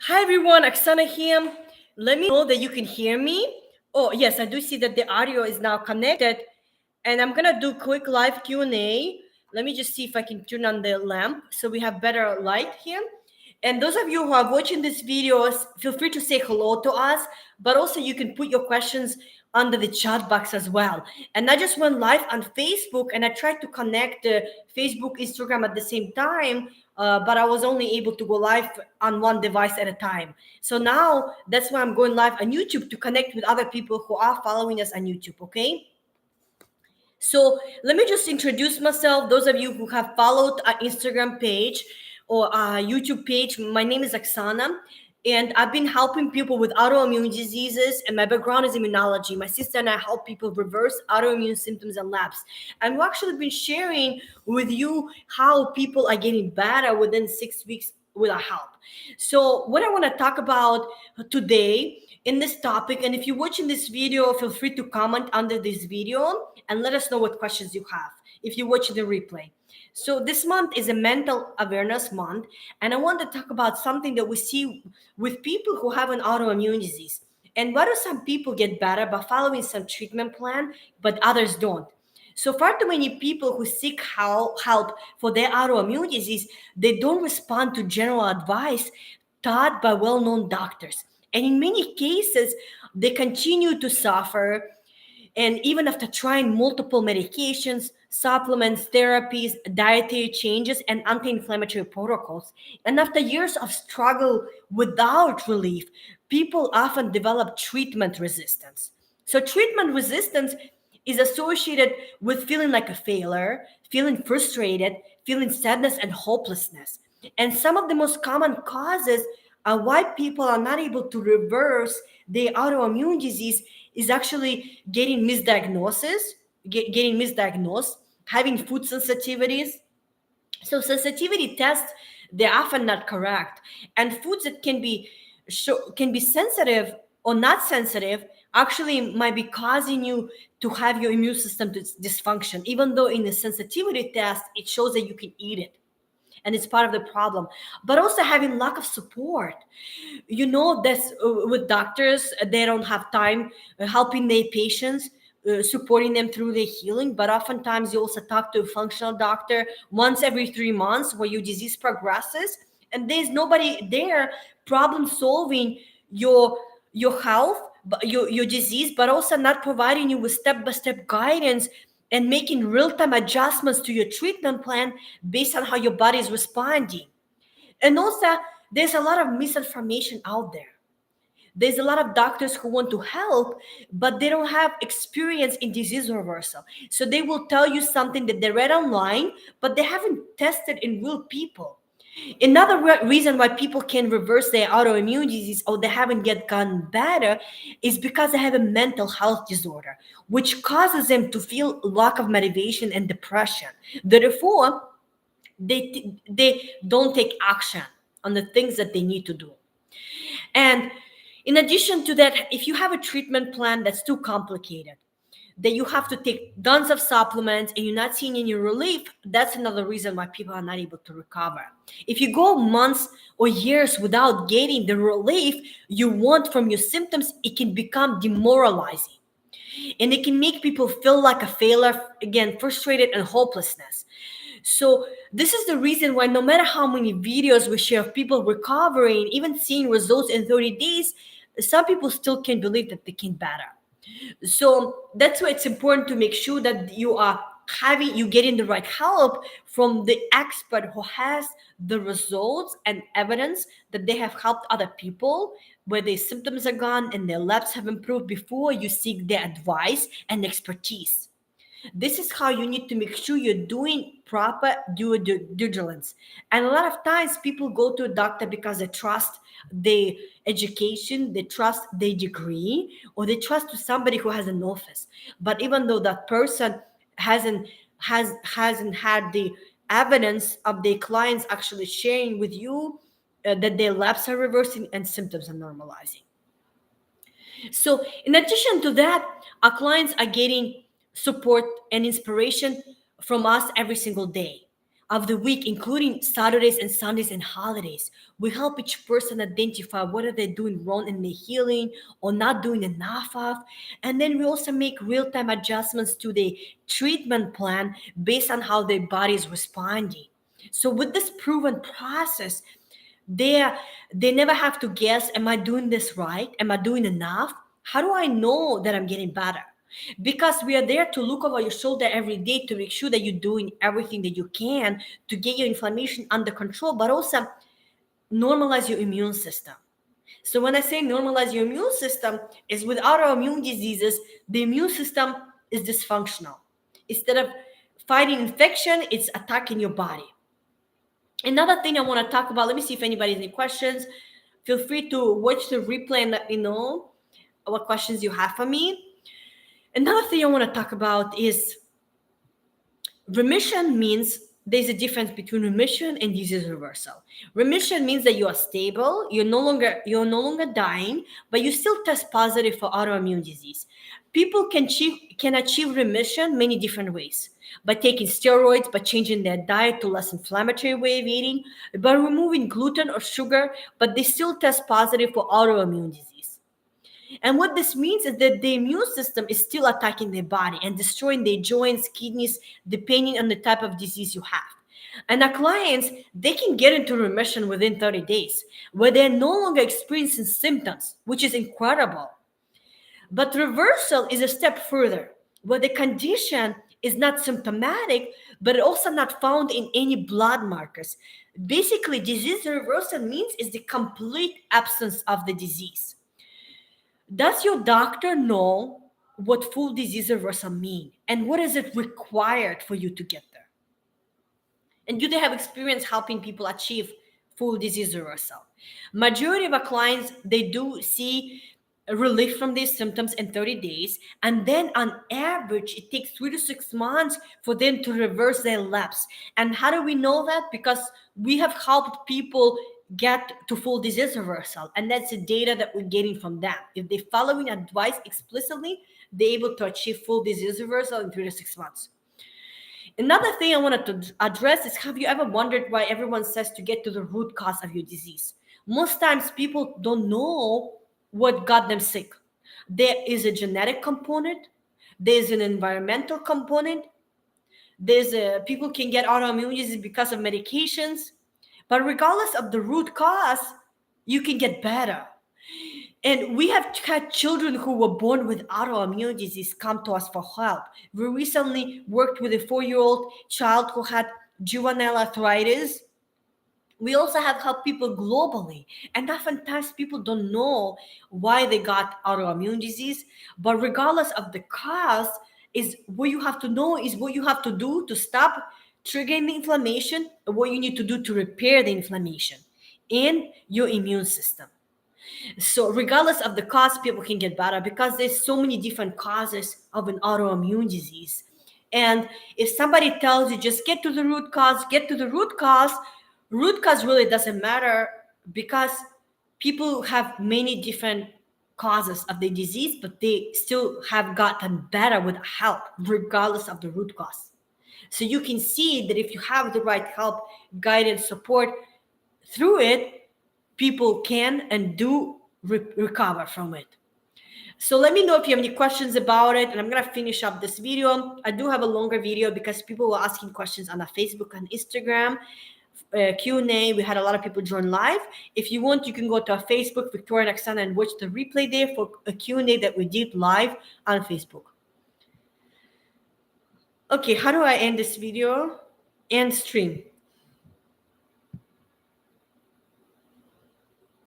Hi everyone, Oksana here. Let me know that you can hear me. Oh yes, I do see that the audio is now connected, and I'm gonna do quick live Q&A. Let me just see if I can turn on the lamp so we have better light here. And those of you who are watching this video, feel free to say hello to us, but also you can put your questions under the chat box as well. And I just went live on Facebook and I tried to connect Facebook, Instagram at the same time, but I was only able to go live on one device at a time. So now that's why I'm going live on YouTube to connect with other people who are following us on YouTube, okay? So let me just introduce myself. Those of you who have followed our Instagram page or our YouTube page, my name is Oksana, and I've been helping people with autoimmune diseases. And my background is immunology. My sister and I help people reverse autoimmune symptoms and labs. And we've actually been sharing with you how people are getting better within 6 weeks with our help. So what I want to talk about today in this topic, and if you're watching this video, feel free to comment under this video and let us know what questions you have if you watch the replay. So this month is a mental awareness month, and I want to talk about something that we see with people who have an autoimmune disease. And why do some people get better by following some treatment plan, but others don't? So far too many people who seek help for their autoimmune disease, they don't respond to general advice taught by well-known doctors. And in many cases, they continue to suffer. And even after trying multiple medications, supplements, therapies, dietary changes, and anti inflammatory protocols, and after years of struggle without relief, people often develop treatment resistance. So, treatment resistance is associated with feeling like a failure, feeling frustrated, feeling sadness and hopelessness. And some of the most common causes why people are not able to reverse their autoimmune disease is actually getting misdiagnosed, having food sensitivities. So sensitivity tests, they're often not correct, and foods that can be sensitive or not sensitive actually might be causing you to have your immune system dysfunction, even though in the sensitivity test it shows that you can eat it and it's part of the problem. But also having lack of support, that's with doctors, they don't have time helping their patients, supporting them through their healing. But oftentimes you also talk to a functional doctor once every 3 months where your disease progresses, and there's nobody there problem solving your health, your disease, but also not providing you with step-by-step guidance and making real-time adjustments to your treatment plan based on how your body is responding. And also, there's a lot of misinformation out there. There's a lot of doctors who want to help, but they don't have experience in disease reversal. So they will tell you something that they read online, but they haven't tested in real people. Another reason why people can reverse their autoimmune disease or they haven't yet gotten better is because they have a mental health disorder, which causes them to feel lack of motivation and depression. Therefore, they don't take action on the things that they need to do. And in addition to that, if you have a treatment plan that's too complicated, that you have to take tons of supplements and you're not seeing any relief, that's another reason why people are not able to recover. If you go months or years without getting the relief you want from your symptoms, it can become demoralizing. And it can make people feel like a failure, again, frustrated and hopelessness. So this is the reason why no matter how many videos we share of people recovering, even seeing results in 30 days, some people still can't believe that they can better. So that's why it's important to make sure that you getting the right help from the expert who has the results and evidence that they have helped other people where their symptoms are gone and their labs have improved before you seek their advice and expertise. This is how you need to make sure you're doing proper due diligence. And a lot of times people go to a doctor because they trust the education, they trust their degree, or they trust to somebody who has an office. But even though that person hasn't had the evidence of their clients actually sharing with you that their labs are reversing and symptoms are normalizing. So, in addition to that, our clients are getting support and inspiration from us every single day. of the week, including Saturdays and Sundays and holidays. We help each person identify what are they doing wrong in their healing or not doing enough of. And then we also make real-time adjustments to the treatment plan based on how their body is responding. So with this proven process, they they never have to guess, am I doing this right? Am I doing enough? How do I know that I'm getting better? Because we are there to look over your shoulder every day to make sure that you're doing everything that you can to get your inflammation under control, but also normalize your immune system. So when I say normalize your immune system, is with autoimmune diseases, the immune system is dysfunctional. Instead of fighting infection, it's attacking your body. Another thing I want to talk about, let me see if anybody has any questions. Feel free to watch the replay and let me know what questions you have for me. Another thing I want to talk about is remission. Means there's a difference between remission and disease reversal. Remission means that you are stable, you're no longer dying, but you still test positive for autoimmune disease. People can achieve remission many different ways: by taking steroids, by changing their diet to less inflammatory way of eating, by removing gluten or sugar, but they still test positive for autoimmune disease. And what this means is that the immune system is still attacking their body and destroying their joints, kidneys, depending on the type of disease you have. And our clients, they can get into remission within 30 days, where they're no longer experiencing symptoms, which is incredible. But reversal is a step further, where the condition is not symptomatic, but also not found in any blood markers. Basically, disease reversal means is the complete absence of the disease. Does your doctor know what full disease reversal mean, and what is it required for you to get there? And do they have experience helping people achieve full disease reversal? Majority of our clients, they do see a relief from these symptoms in 30 days, and then on average it takes 3 to 6 months for them to reverse their lapse. And how do we know that? Because we have helped people get to full disease reversal, and that's the data that we're getting from them. If they're following advice explicitly, they're able to achieve full disease reversal in 3 to 6 months. Another thing I wanted to address is, have you ever wondered why everyone says to get to the root cause of your disease? Most times people don't know what got them sick. There is a genetic component, there's an environmental component, people can get autoimmune disease because of medications, but regardless of the root cause, you can get better. And we have had children who were born with autoimmune disease come to us for help. We recently worked with a 4-year-old child who had juvenile arthritis. We also have helped people globally. And oftentimes people don't know why they got autoimmune disease. But regardless of the cause, is what you have to know is what you have to do to stop triggering the inflammation, and what you need to do to repair the inflammation in your immune system. So regardless of the cause, people can get better because there's so many different causes of an autoimmune disease. And if somebody tells you just get to the root cause, get to the root cause really doesn't matter, because people have many different causes of the disease, but they still have gotten better with help regardless of the root cause. So you can see that if you have the right help, guidance, support through it, people can and do recover from it. So let me know if you have any questions about it, and I'm gonna finish up this video. I do have a longer video because people were asking questions on our Facebook and Instagram Q&A. We had a lot of people join live. If you want, you can go to our Facebook, Viktoriya and Oksana, and watch the replay there for a Q&A that we did live on Facebook. Okay, how do I end this video? End stream.